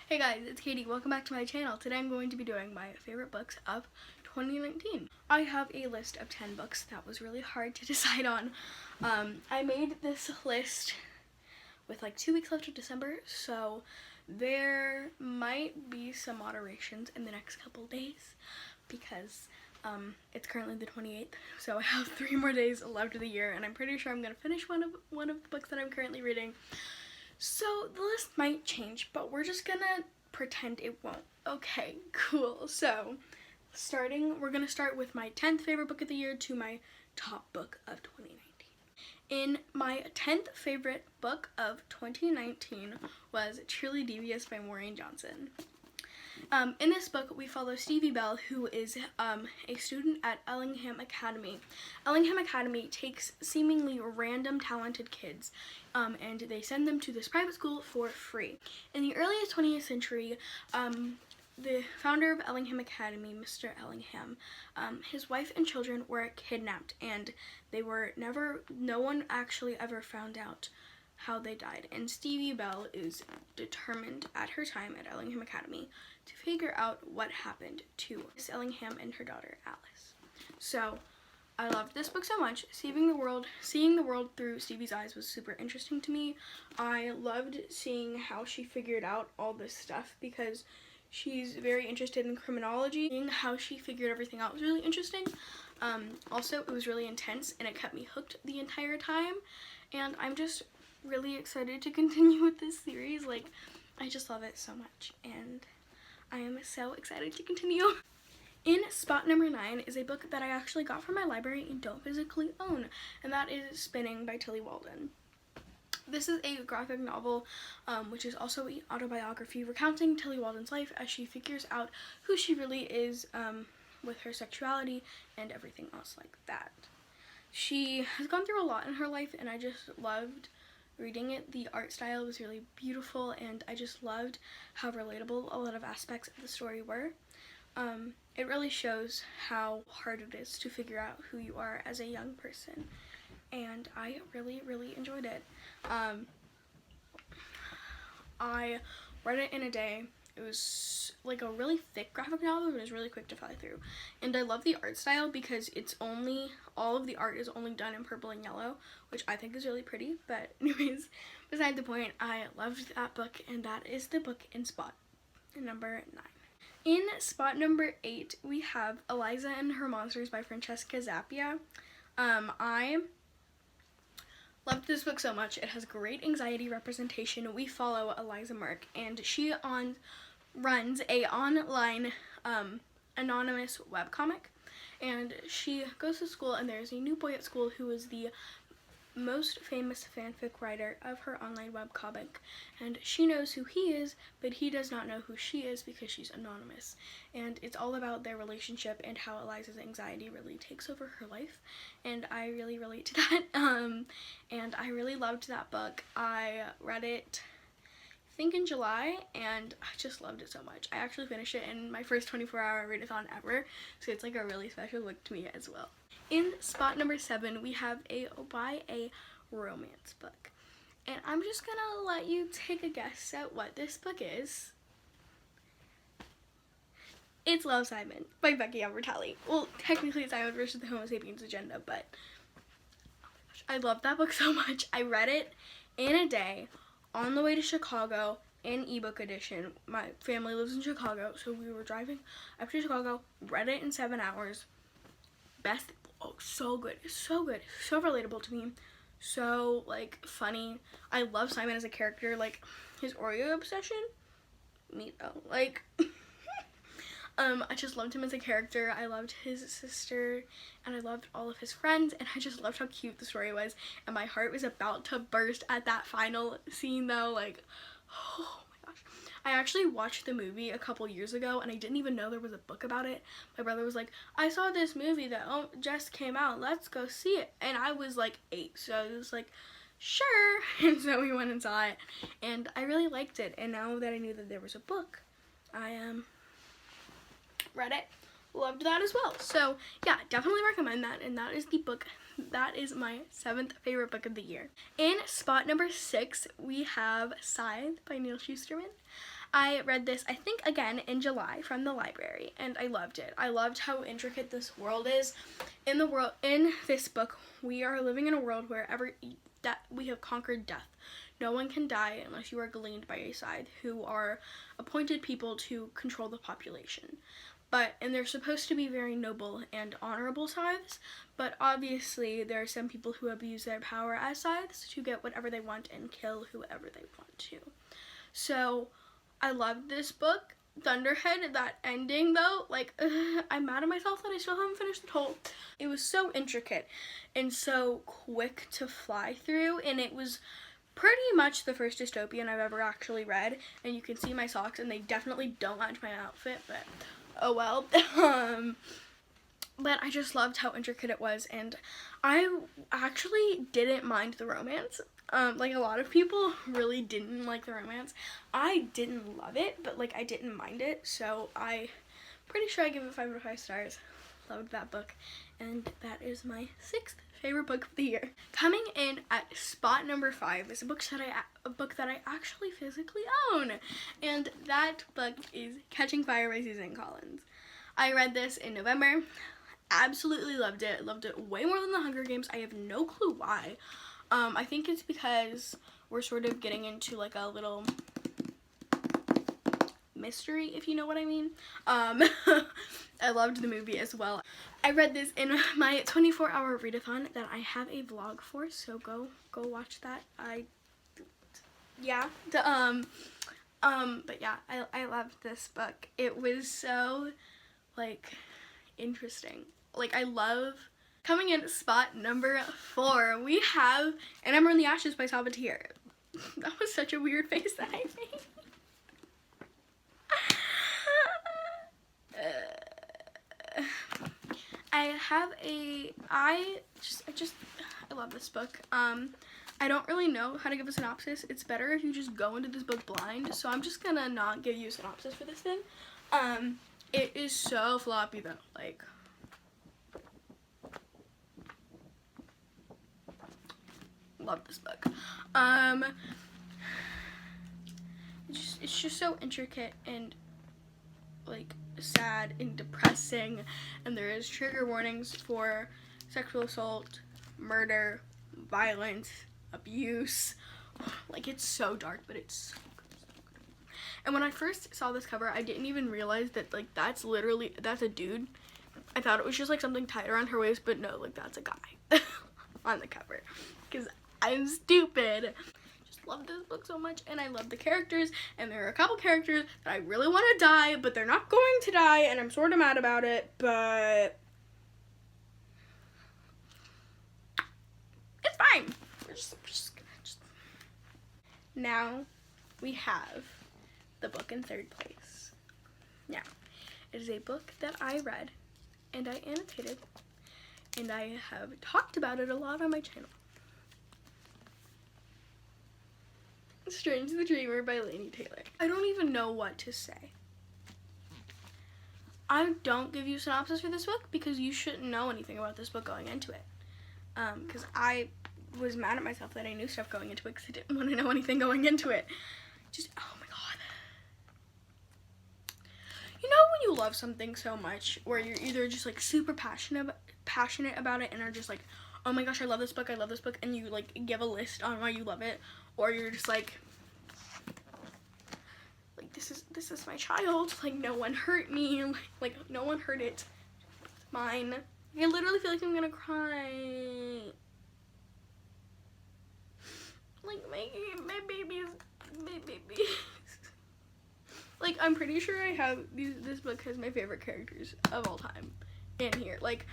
Hey guys, it's Katie. Welcome back to my channel. Today I'm going to be doing my favorite books of 2019. I have a list of 10 books that was really hard to decide on. I made this list with like 2 weeks left of December, so there might be some moderations in the next couple days because it's currently the 28th, so I have 3 more days left of the year, and I'm pretty sure I'm going to finish one of the books that I'm currently reading. So the list might change, but we're just gonna pretend it won't. Okay, cool. So we're gonna start with my 10th favorite book of the year to my top book of 2019. In my 10th favorite book of 2019 was Truly Devious by Maureen Johnson. In this book, we follow Stevie Bell, who is a student at Ellingham Academy. Ellingham Academy takes seemingly random talented kids and they send them to this private school for free. In the earliest 20th century, the founder of Ellingham Academy, Mr. Ellingham, his wife and children were kidnapped, and no one actually ever found out how they died. And Stevie Bell is determined at her time at Ellingham Academy to figure out what happened to Miss Ellingham and her daughter Alice. So I loved this book so much. Seeing the world through Stevie's eyes was super interesting to me. I loved seeing how she figured out all this stuff because she's very interested in criminology. Seeing how she figured everything out was really interesting. Also, it was really intense and it kept me hooked the entire time, and I'm just really excited to continue with this series. Like, I just love it so much, and I am so excited to continue. In spot number 9 is a book that I actually got from my library and don't physically own, and that is Spinning by Tillie Walden. This is a graphic novel, which is also an autobiography recounting Tillie Walden's life as she figures out who she really is with her sexuality and everything else like that. She has gone through a lot in her life, and I just loved reading it. The art style was really beautiful, and I just loved how relatable a lot of aspects of the story were. It really shows how hard it is to figure out who you are as a young person, and I really, really enjoyed it. I read it in a day. It was like a really thick graphic novel, but it was really quick to fly through. And I love the art style because all of the art is only done in purple and yellow, which I think is really pretty. But anyways, beside the point, I loved that book, and that is the book in spot number 9. In spot number 8, we have Eliza and Her Monsters by Francesca Zappia. I loved this book so much. It has great anxiety representation. We follow Eliza Merck, and she runs a online anonymous webcomic, and she goes to school, and there's a new boy at school who is the most famous fanfic writer of her online webcomic, and she knows who he is, but he does not know who she is because she's anonymous. And it's all about their relationship and how Eliza's anxiety really takes over her life, and I really relate to that. And I really loved that book. I read it I think in July, and I just loved it so much. I actually finished it in my first 24-hour readathon ever, so it's like a really special book to me as well. In spot number 7, we have a YA romance book, and I'm just gonna let you take a guess at what this book is. It's Love, Simon by Becky Albertalli. Well, technically it's Simon versus the Homo sapiens agenda, but oh my gosh, I love that book so much. I read it in a day on the way to Chicago in ebook edition. My family lives in Chicago, so we were driving up to Chicago, read it in 7 hours. So good, so relatable to me, so like funny. I love Simon as a character, like his Oreo obsession, me though, like I just loved him as a character. I loved his sister, and I loved all of his friends, and I just loved how cute the story was, and my heart was about to burst at that final scene though. Like, oh my gosh. I actually watched the movie a couple years ago, and I didn't even know there was a book about it. My brother was like, I saw this movie that just came out, let's go see it. And I was like 8, so I was like, sure. And so we went and saw it, and I really liked it. And now that I knew that there was a book, I read it, loved that as well. So yeah, definitely recommend that, and that is the book. That is my 7th favorite book of the year. In spot number 6, we have Scythe by Neil Shusterman. I read this, I think, again in July from the library, and I loved it. I loved how intricate this world is. In this book, we are living in a world where we have conquered death. No one can die unless you are gleaned by a scythe, who are appointed people to control the population. And they're supposed to be very noble and honorable scythes, but obviously there are some people who abuse their power as scythes to get whatever they want and kill whoever they want to. So I loved this book. Thunderhead, that ending though, like, I'm mad at myself that I still haven't finished the whole. It was so intricate and so quick to fly through, and it was pretty much the first dystopian I've ever actually read, and you can see my socks and they definitely don't match my outfit, but oh well. But I just loved how intricate it was, and I actually didn't mind the romance. Like, a lot of people really didn't like the romance. I didn't love it, but like I didn't mind it, so I pretty sure I give it 5 out of 5 stars. Loved that book, and that is my 6th favorite book of the year. Coming in at spot number 5 is a book that I actually physically own, and that book is Catching Fire by Susan Collins. I read this in November. Absolutely loved it. Loved it way more than the Hunger Games. I have no clue why. I think it's because we're sort of getting into like a little mystery, if you know what I mean. I loved the movie as well. I read this in my 24-hour readathon that I have a vlog for, so go watch that. But yeah, I loved this book. It was so like interesting. Like, I love. Coming in at spot number 4, we have An Ember in the Ashes by Sabatir. That was such a weird face that I made. I love this book. I don't really know how to give a synopsis. It's better if you just go into this book blind, so I'm just gonna not give you a synopsis for this thing. It is so floppy though, like. Love this book. It's just so intricate and like sad and depressing, and there is trigger warnings for sexual assault, murder, violence, abuse. Like, it's so dark, but it's so good, so good. And when I first saw this cover, I didn't even realize that like that's a dude. I thought it was just like something tied around her waist, but no, like that's a guy on the cover, because I'm stupid. Just love this book so much, and I love the characters, and there are a couple characters that I really want to die, but they're not going to die, and I'm sort of mad about it, but it's fine. We're just Now we have the book in 3rd place. Now, it is a book that I read, and I annotated, and I have talked about it a lot on my channel. Strange the Dreamer by Laini Taylor. I don't even know what to say. I don't give you a synopsis for this book because you shouldn't know anything about this book going into it. Because I was mad at myself that I knew stuff going into it because I didn't want to know anything going into it. Oh my god. You know when you love something so much where you're either just like super passionate about it and are just like, oh my gosh, I love this book, and you like give a list on why you love it, or you're just like this is my child, like no one hurt me, like no one hurt it, it's mine. I literally feel like I'm gonna cry. Like my baby. Like, I'm pretty sure I have this book has my favorite characters of all time in here. Like,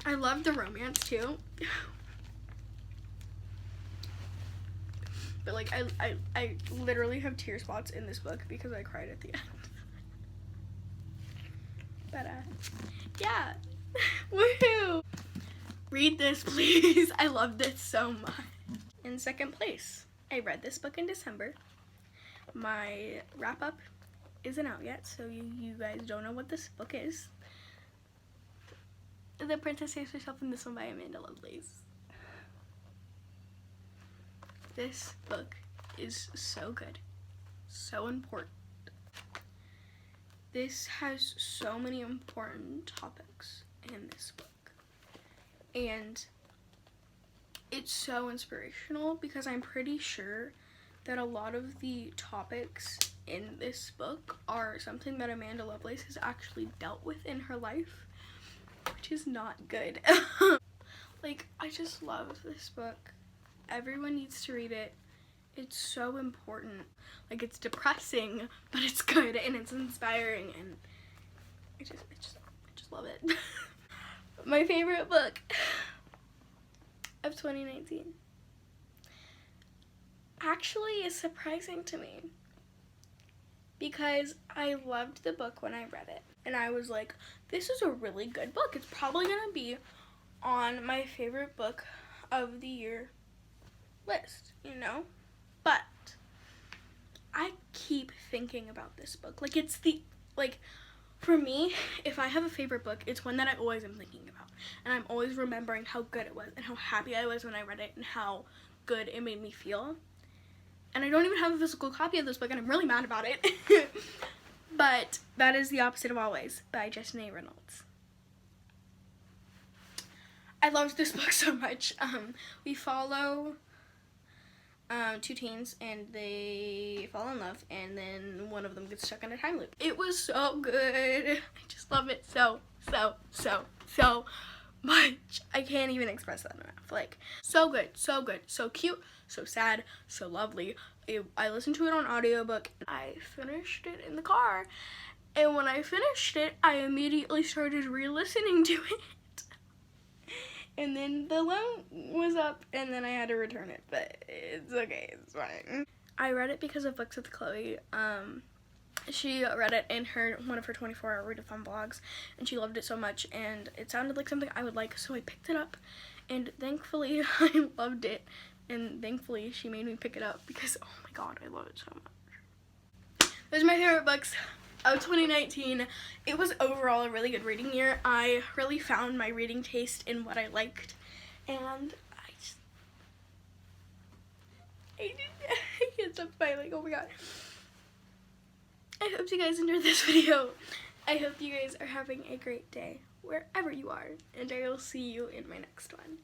I love the romance too. But like I literally have tear spots in this book because I cried at the end. But yeah. Woohoo! Read this, please. I love this so much. In 2nd place, I read this book in December. My wrap up isn't out yet, so you guys don't know what this book is. The Princess Saves Herself in This One by Amanda Lovelace. This book is so good, so important, This has so many important topics in this book. And it's so inspirational because I'm pretty sure that a lot of the topics in this book are something that Amanda Lovelace has actually dealt with in her life, which is not good. Like, I just love this book. Everyone needs to read it. It's so important. Like, it's depressing, but it's good and it's inspiring, and I just love it. My favorite book of 2019 actually is surprising to me because I loved the book when I read it, and I was like, this is a really good book. It's probably gonna be on my favorite book of the year list, you know? But I keep thinking about this book. Like, it's the, like, for me, if I have a favorite book, it's one that I always am thinking about. And I'm always remembering how good it was and how happy I was when I read it and how good it made me feel. And I don't even have a physical copy of this book, and I'm really mad about it. But that is The Opposite of Always by Justin A. Reynolds. I loved this book so much. We follow two teens, and they fall in love, and then one of them gets stuck in a time loop. It was so good. I just love it so much. I can't even express that enough. Like, so good, so cute, so sad, so lovely. I listened to it on audiobook. I finished it in the car, and when I finished it, I immediately started re-listening to it. And then the loan was up, and then I had to return it, but it's okay, it's fine. I read it because of Books with Chloe. She read it in one of her 24-hour readathon vlogs, and she loved it so much, and it sounded like something I would like, so I picked it up, and thankfully I loved it, and thankfully she made me pick it up because, oh my god, I love it so much. Those are my favorite books of 2019. It was overall a really good reading year. I really found my reading taste in what I liked, and I can't stop smiling, oh my god. I hope you guys enjoyed this video. I hope you guys are having a great day wherever you are, and I will see you in my next one.